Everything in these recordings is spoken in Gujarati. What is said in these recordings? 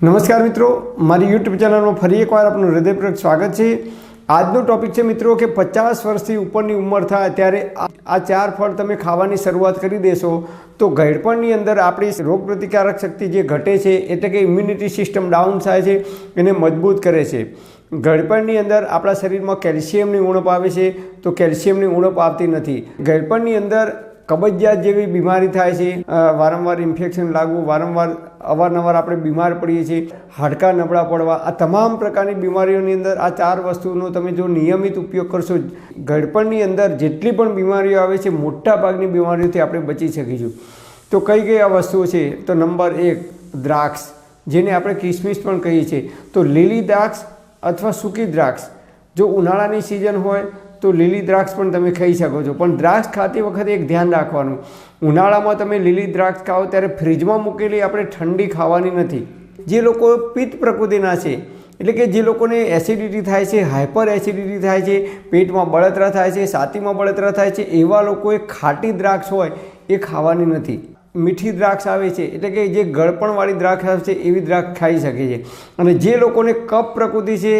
નમસ્કાર મિત્રો, મારી યુટ્યુબ ચેનલમાં ફરી એકવાર આપનું હૃદયપૂર્વક સ્વાગત છે। આજનો ટોપિક છે મિત્રો કે 50 વર્ષથી ઉપરની ઉંમર થાય ત્યારે આ 4 ફળ તમે ખાવાની શરૂઆત કરી દેશો તો ઘડપણની અંદર આપણી રોગપ્રતિકારક શક્તિ જે ઘટે છે એટલે કે ઇમ્યુનિટી સિસ્ટમ ડાઉન થાય છે, એને મજબૂત કરે છે। ઘડપણની અંદર આપણા શરીરમાં કેલ્શિયમની ઉણપ આવે છે તો કેલ્શિયમની ઉણપ આવતી નથી। ઘડપણની અંદર કબજિયાત જેવી બીમારી થાય છે, વારંવાર ઇન્ફેક્શન લાગવું, વારંવાર અવારનવાર આપણે બીમાર પડીએ છીએ, હાડકાં નબળા પડવા, આ તમામ પ્રકારની બીમારીઓની અંદર આ 4 વસ્તુનો તમે જો નિયમિત ઉપયોગ કરશો, ઘડપણની અંદર જેટલી પણ બીમારીઓ આવે છે મોટા ભાગની બીમારીઓથી આપણે બચી શકીશું। તો કઈ કઈ આ વસ્તુઓ છે? તો નંબર 1 દ્રાક્ષ, જેને આપણે કિસમિસ પણ કહીએ છીએ। તો લીલી દ્રાક્ષ અથવા સૂકી દ્રાક્ષ, જો ઉનાળાની સિઝન હોય તો લીલી દ્રાક્ષ પણ તમે ખાઈ શકો છો, પણ દ્રાક્ષ ખાતી વખતે એક ધ્યાન રાખવાનું, ઉનાળામાં તમે લીલી દ્રાક્ષ ખાઓ ત્યારે ફ્રીજમાં મૂકેલી આપણે ઠંડી ખાવાની નથી। જે લોકો પિત્ત પ્રકૃતિના છે એટલે કે જે લોકોને એસિડિટી થાય છે, હાઇપર એસિડિટી થાય છે, પેટમાં બળતરા થાય છે, છાતીમાં બળતરા થાય છે, એવા લોકોએ ખાટી દ્રાક્ષ હોય એ ખાવાની નથી। મીઠી દ્રાક્ષ આવે છે એટલે કે જે ગળપણવાળી દ્રાક્ષ આવે છે એવી દ્રાક્ષ ખાઈ શકે છે। અને જે લોકોને કફ પ્રકૃતિ છે,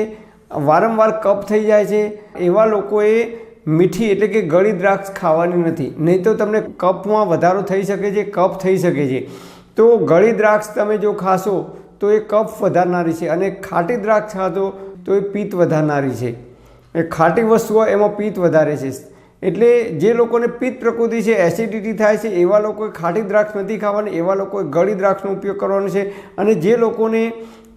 વારંવાર કફ થઈ જાય છે, એવા લોકોએ મીઠી એટલે કે ગળી દ્રાક્ષ ખાવાની નથી, નહીં તો તમને કફમાં વધારો થઈ શકે છે, કફ થઈ શકે છે। તો ગળી દ્રાક્ષ તમે જો ખાશો તો એ કફ વધારનારી છે, અને ખાટી દ્રાક્ષ ખાશો તો એ પિત્ત વધારનારી છે। એ ખાટી વસ્તુઓ એમાં પિત્ત વધારે છે, એટલે જે લોકોને પિત્ત પ્રકૃતિ છે, એસિડિટી થાય છે, એવા લોકોએ ખાટી દ્રાક્ષ નથી ખાવાની, એવા લોકોએ ગળી દ્રાક્ષનો ઉપયોગ કરવાનો છે। અને જે લોકોને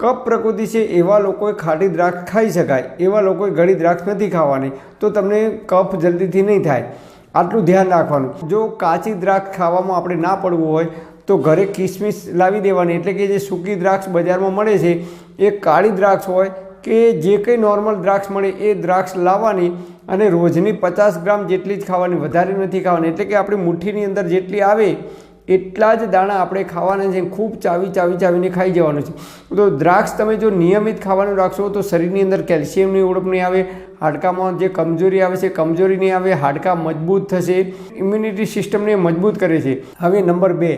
કફ પ્રકૃતિ છે એવા લોકોએ ખાટી દ્રાક્ષ ખાઈ શકાય, એવા લોકોએ ગળી દ્રાક્ષ નથી ખાવાની, તો તમને કફ જલ્દીથી નહીં થાય, આટલું ધ્યાન રાખવાનું। જો કાચી દ્રાક્ષ ખાવામાં આપણે ના પડવું હોય તો ઘરે કિસમિસ લાવી દેવાની, એટલે કે જે સૂકી દ્રાક્ષ બજારમાં મળે છે એ કાળી દ્રાક્ષ હોય કે જે કંઈ નોર્મલ દ્રાક્ષ મળે એ દ્રાક્ષ લાવવાની અને રોજની 50 ગ્રામ જેટલી જ ખાવાની, વધારે નથી ખાવાની, એટલે કે આપણી મુઠ્ઠીની અંદર જેટલી આવે એટલા જ દાણા આપણે ખાવાના છે, ખૂબ ચાવીને ખાઈ જવાનું છે। તો દ્રાક્ષ તમે જો નિયમિત ખાવાનું રાખશો તો શરીરની અંદર કેલ્શિયમની ઉણપ નહીં આવે, હાડકામાં જે કમજોરી આવે છે કમજોરી નહીં આવે, હાડકાં મજબૂત થશે, ઇમ્યુનિટી સિસ્ટમને મજબૂત કરે છે। હવે નંબર 2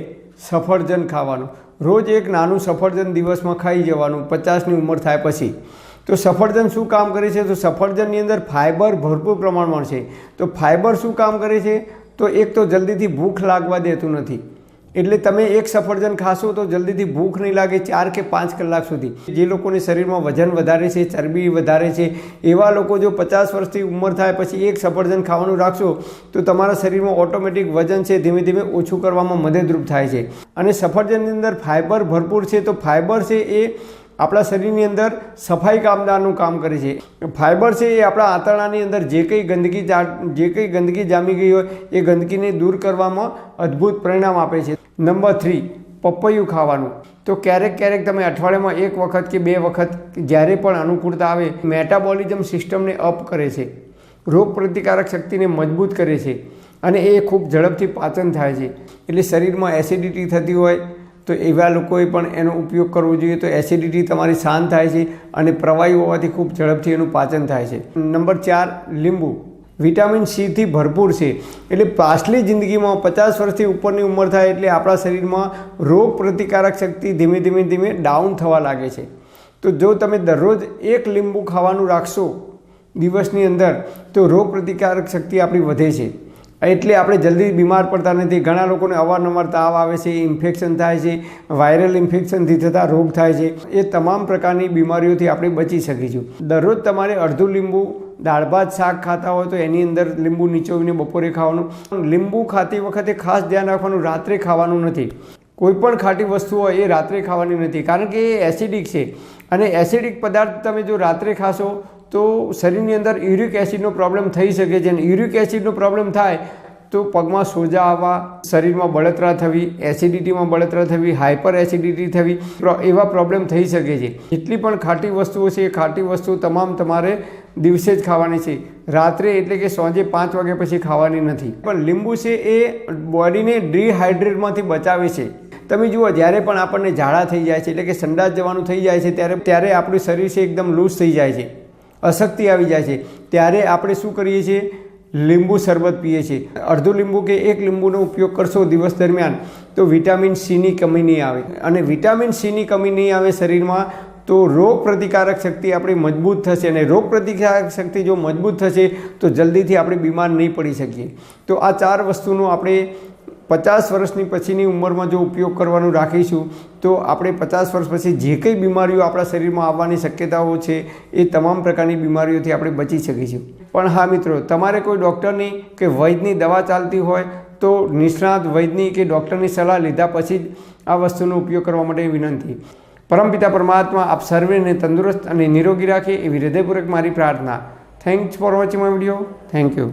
સફરજન ખાવાનું, રોજ એક નાનું સફરજન દિવસમાં ખાઈ જવાનું 50ની ઉંમર થાય પછી। તો સફરજન શું કામ કરે છે? તો સફરજનની અંદર ફાઇબર ભરપૂર પ્રમાણમાં છે। તો ફાઇબર શું કામ કરે છે? તો એક તો જલ્દીથી ભૂખ લાગવા દેતું નથી, એટલે તમે એક સફરજન ખાશો તો જલ્દીથી ભૂખ નહીં લાગે 4 કે 5 કલાક સુધી। જે લોકોને શરીરમાં વજન વધારે છે, ચરબી વધારે છે, એવા લોકો જો 50 વર્ષથી ઉંમર થાય પછી એક સફરજન ખાવાનું રાખશો તો તમારા શરીરમાં ઓટોમેટિક વજન છે ધીમે ધીમે ઓછું કરવામાં મદદરૂપ થાય છે। અને સફરજનની અંદર ફાઇબર ભરપૂર છે, તો ફાઇબર છે એ આપણા શરીરની અંદર સફાઈ કામદારનું કામ કરે છે। ફાઇબર છે એ આપણા આંતરડાની અંદર જે કંઈ ગંદકી જામી ગઈ હોય એ ગંદકીને દૂર કરવામાં અદ્ભુત પરિણામ આપે છે। નંબર 3 પપૈયું ખાવાનું, તો ક્યારેક તમે અઠવાડિયામાં 1 વખત કે 2 વખત જ્યારે પણ અનુકૂળતા આવે, મેટાબોલિઝમ સિસ્ટમને અપ કરે છે, રોગ પ્રતિકારક શક્તિને મજબૂત કરે છે, અને એ ખૂબ ઝડપથી પાચન થાય છે। એટલે શરીરમાં એસિડિટી થતી હોય તો એવા લોકોએ પણ એનો ઉપયોગ કરવો જોઈએ, તો એસિડિટી તમારી શાંત થાય છે અને પ્રવાહી હોવાથી ખૂબ ઝડપથી એનું પાચન થાય છે। નંબર 4 લીંબુ, વિટામિન C થી ભરપૂર છે, એટલે પાછલી જિંદગીમાં 50 વર્ષથી ઉપરની ઉંમર થાય એટલે આપણા શરીરમાં રોગ પ્રતિકારક શક્તિ ધીમે ધીમે ડાઉન થવા લાગે છે। તો જો તમે દરરોજ 1 લીંબુ ખાવાનું રાખશો દિવસની અંદર તો રોગ પ્રતિકારક શક્તિ આપણી વધે છે, એટલે આપણે જલ્દી બીમાર પડતા નથી। ઘણા લોકોને અવારનવાર તાવ આવે છે, ઇન્ફેક્શન થાય છે, વાયરલ ઇન્ફેક્શનથી થતા રોગ થાય છે, એ તમામ પ્રકારની બીમારીઓથી આપણે બચી શકીશું। દરરોજ તમારે અડધું લીંબુ, દાળ ભાત શાક ખાતા હોય તો એની અંદર લીંબુ નીચોવીને બપોરે ખાવાનું। લીંબુ ખાતી વખતે ખાસ ધ્યાન રાખવાનું, રાત્રે ખાવાનું નથી, કોઈ પણ ખાટી વસ્તુ હોય એ રાત્રે ખાવાની નથી, કારણ કે એ એસિડિક છે, અને એસિડિક પદાર્થ તમે જો રાત્રે ખાશો તો શરીરની અંદર યુરિક એસિડનો પ્રોબ્લેમ થઈ શકે છે, અને યુરિક એસિડનો પ્રોબ્લેમ થાય તો પગમાં સોજા આવવા, શરીરમાં બળતરા થવી, એસિડિટીમાં બળતરા થવી, હાઇપર એસિડિટી થવી, એવા પ્રોબ્લેમ થઈ શકે છે। જેટલી પણ ખાટી વસ્તુઓ છે એ ખાટી વસ્તુ તમામ તમારે દિવસે જ ખાવાની છે, રાત્રે એટલે કે સાંજે 5 વાગ્યા પછી ખાવાની નથી। પણ લીંબુ છે એ બોડીને ડિહાઇડ્રેટમાંથી બચાવે છે। તમે જુઓ, જ્યારે પણ આપણને ઝાડા થઈ જાય છે એટલે કે સંડાસ જવાનું થઈ જાય છે ત્યારે આપણું શરીર છે એકદમ લૂઝ થઈ જાય છે, અશક્તિ આવી જાય છે, ત્યારે આપણે શું કરીએ છીએ? લીંબુ શરબત પીએ છીએ, અડધું લીંબુ કે એક લીંબુનો ઉપયોગ કરશો દિવસ દરમિયાન તો વિટામિન સીની કમી નહીં આવે, અને વિટામિન સીની કમી નહીં આવે શરીરમાં તો રોગ પ્રતિકારક શક્તિ આપણી મજબૂત થશે, અને રોગ પ્રતિકારક શક્તિ જો મજબૂત થશે તો જલ્દીથી આપણે બીમાર નહીં પડી શકીએ. તો આ 4 વસ્તુનો આપણે 50 વર્ષની પછીની ઉંમરમાં જો ઉપયોગ કરવાનું રાખીશું તો આપણે 50 વર્ષ પછી જે કંઈ બીમારીઓ આપણા શરીરમાં આવવાની શક્યતાઓ છે એ તમામ પ્રકારની બીમારીઓથી આપણે બચી શકીશું. પણ હા મિત્રો, તમારે કોઈ ડૉક્ટરની કે વૈદ્યની દવા ચાલતી હોય તો નિષ્ણાત વૈદ્યની કે ડૉક્ટરની સલાહ લીધા પછી જ આ વસ્તુનો ઉપયોગ કરવા માટે વિનંતી. પરમપિતા પરમાત્મા આપ સર્વેને તંદુરસ્ત અને નિરોગી રાખે એવી હૃદયપૂર્વક મારી પ્રાર્થના. Thanks for watching my video. Thank you.